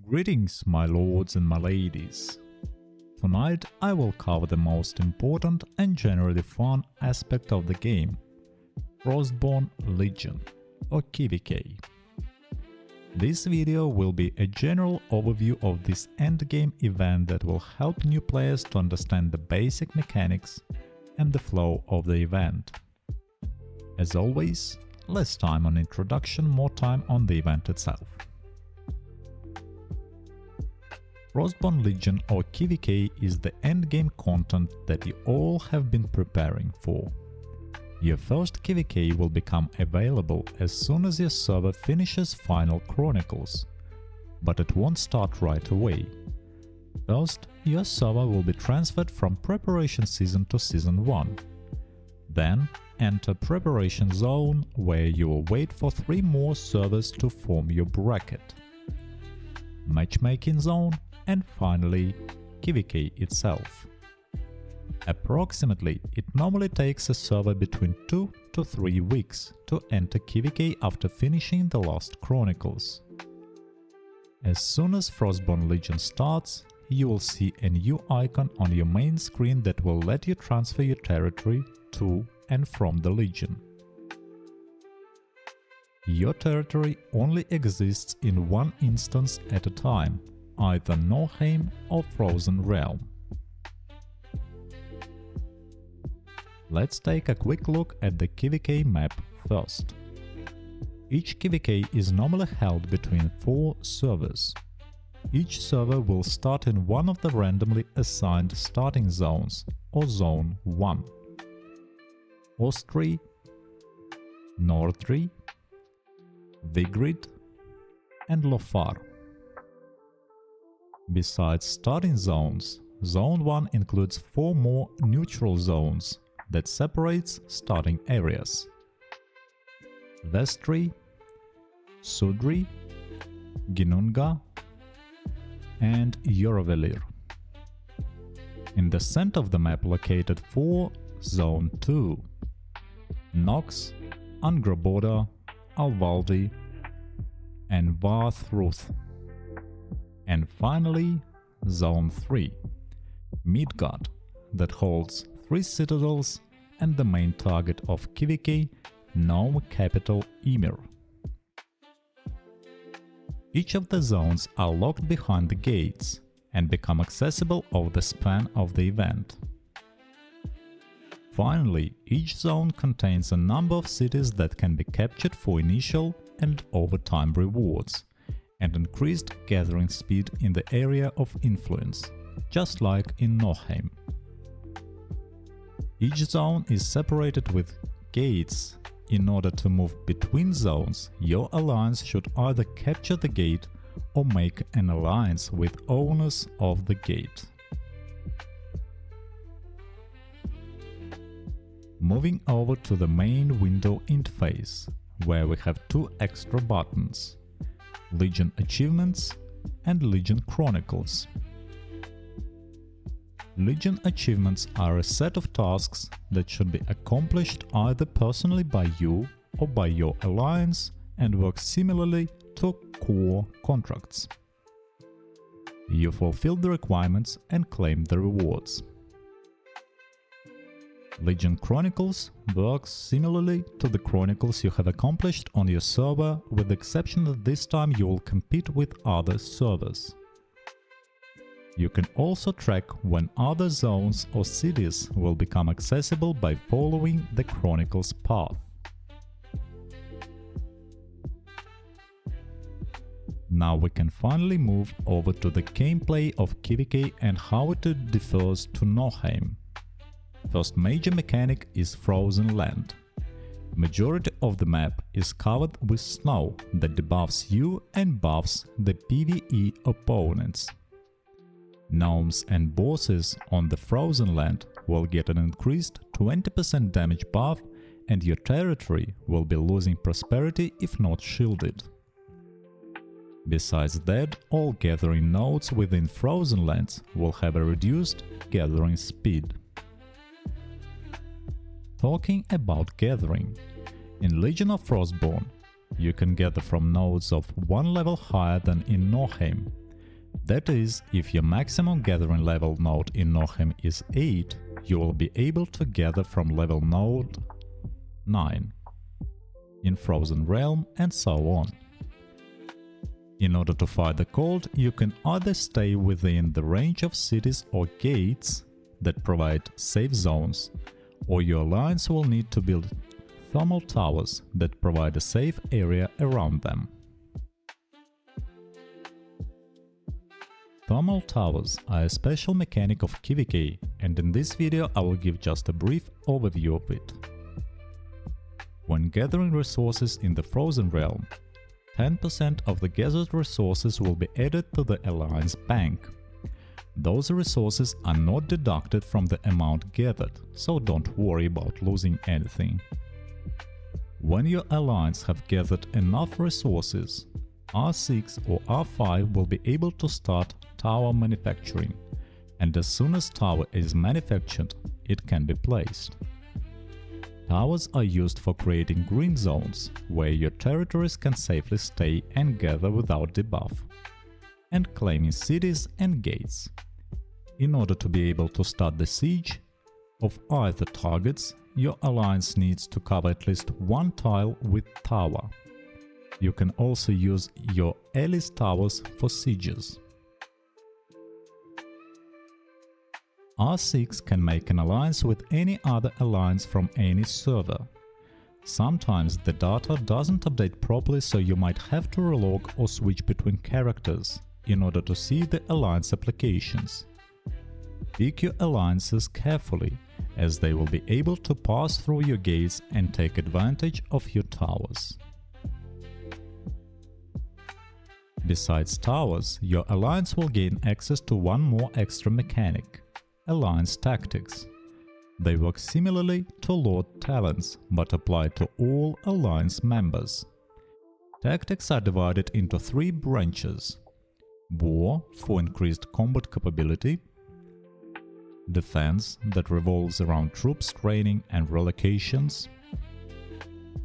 Greetings, my lords and my ladies. Tonight I will cover the most important and generally fun aspect of the game, Frostborne Legion, or KVK. This video will be a general overview of this endgame event that will help new players to understand the basic mechanics and the flow of the event. As always, less time on introduction, more time on the event itself. Frostborne Legion or KVK is the endgame content that you all have been preparing for. Your first KVK will become available as soon as your server finishes Final Chronicles, but it won't start right away. First, your server will be transferred from Preparation Season to Season 1. Then, enter Preparation Zone, where you will wait for 3 more servers to form your bracket. Matchmaking Zone, and finally, KVK itself. Approximately, it normally takes a server between 2 to 3 weeks to enter KVK after finishing the last Chronicles. As soon as Frostborne Legion starts, you will see a new icon on your main screen that will let you transfer your territory to and from the Legion. Your territory only exists in one instance at a time, either Norheim or Frozen Realm. Let's take a quick look at the KVK map first. Each KVK is normally held between 4 servers. Each server will start in one of the randomly assigned starting zones, or Zone 1. Ostri, Nordri, Vigrid and Lofar. Besides starting zones, Zone 1 includes 4 more neutral zones that separates starting areas: Vestri, Sudri, Ginunga and Eurovelir. In the center of the map located 4 Zone 2, Nox, Angraboda, Alvaldi and Varthruth. And finally, Zone 3, Midgard, that holds 3 citadels and the main target of KVK, Gnome capital Ymir. Each of the zones are locked behind the gates and become accessible over the span of the event. Finally, each zone contains a number of cities that can be captured for initial and overtime rewards, and increased gathering speed in the area of influence, just like in Norheim. Each zone is separated with gates. In order to move between zones, your alliance should either capture the gate or make an alliance with owners of the gate. Moving over to the main window interface, where we have 2 extra buttons: Legion Achievements and Legion Chronicles. Legion Achievements are a set of tasks that should be accomplished either personally by you or by your alliance and work similarly to core contracts. You fulfill the requirements and claim the rewards. Legion Chronicles works similarly to the chronicles you have accomplished on your server, with the exception that this time you will compete with other servers. You can also track when other zones or cities will become accessible by following the chronicles path. Now we can finally move over to the gameplay of KVK and how it differs to Norheim. First major mechanic is Frozen Land. Majority of the map is covered with snow that debuffs you and buffs the PvE opponents. Gnomes and bosses on the Frozen Land will get an increased 20% damage buff, and your territory will be losing prosperity if not shielded. Besides that, all gathering nodes within Frozen Lands will have a reduced gathering speed. Talking about gathering, in Legion of Frostborne, you can gather from nodes of 1 level higher than in Norheim, That is, if your maximum gathering level node in Nohem is 8, you will be able to gather from level node 9 in Frozen Realm and so on. In order to fight the cold, you can either stay within the range of cities or gates that provide safe zones, or your alliance will need to build thermal towers that provide a safe area around them. Thermal towers are a special mechanic of KVK, and in this video I will give just a brief overview of it. When gathering resources in the Frozen Realm, 10% of the gathered resources will be added to the Alliance bank. Those resources are not deducted from the amount gathered, so don't worry about losing anything. When your Alliance have gathered enough resources, R6 or R5 will be able to start tower manufacturing, and as soon as tower is manufactured, it can be placed. Towers are used for creating green zones, where your territories can safely stay and gather without debuff, and claiming cities and gates. In order to be able to start the siege of either targets, your alliance needs to cover at least one tile with tower. You can also use your allies' towers for sieges. R6 can make an alliance with any other alliance from any server. Sometimes the data doesn't update properly, so you might have to relog or switch between characters in order to see the alliance applications. Pick your alliances carefully, as they will be able to pass through your gates and take advantage of your towers. Besides towers, your alliance will gain access to one more extra mechanic: Alliance Tactics. They work similarly to Lord Talents, but apply to all Alliance members. Tactics are divided into 3 branches: War, for increased combat capability; Defense, that revolves around troops training and relocations;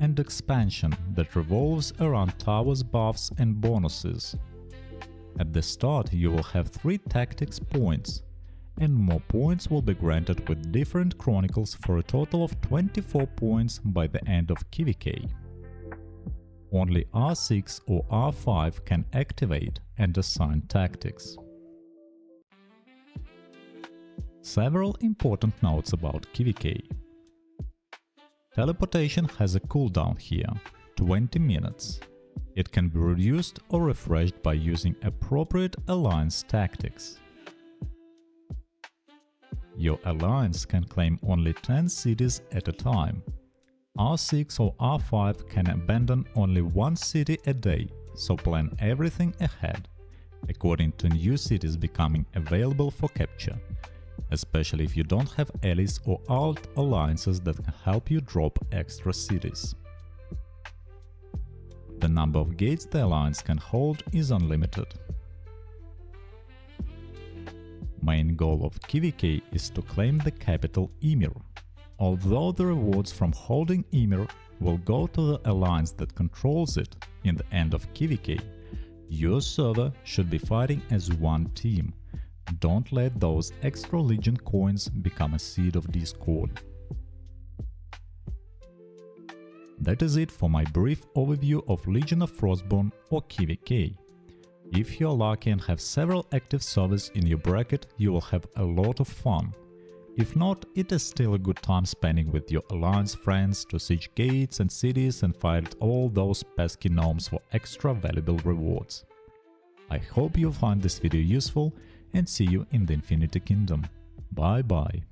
and Expansion, that revolves around towers buffs and bonuses. At the start you will have 3 tactics points, and more points will be granted with different chronicles for a total of 24 points by the end of KVK. Only R6 or R5 can activate and assign tactics. Several important notes about KVK. Teleportation has a cooldown here, 20 minutes. It can be reduced or refreshed by using appropriate alliance tactics. Your alliance can claim only 10 cities at a time. R6 or R5 can abandon only 1 city a day, so plan everything ahead, according to new cities becoming available for capture, especially if you don't have allies or alt alliances that can help you drop extra cities. The number of gates the alliance can hold is unlimited. Main goal of KVK is to claim the capital Ymir. Although the rewards from holding Ymir will go to the alliance that controls it in the end of KVK, your server should be fighting as one team. Don't let those extra Legion coins become a seed of discord. That is it for my brief overview of Legion of Frostborne or KVK. If you're lucky and have several active servers in your bracket, you will have a lot of fun. If not, it is still a good time spending with your alliance friends to siege gates and cities and fight all those pesky gnomes for extra valuable rewards. I hope you find this video useful and see you in the Infinity Kingdom. Bye bye.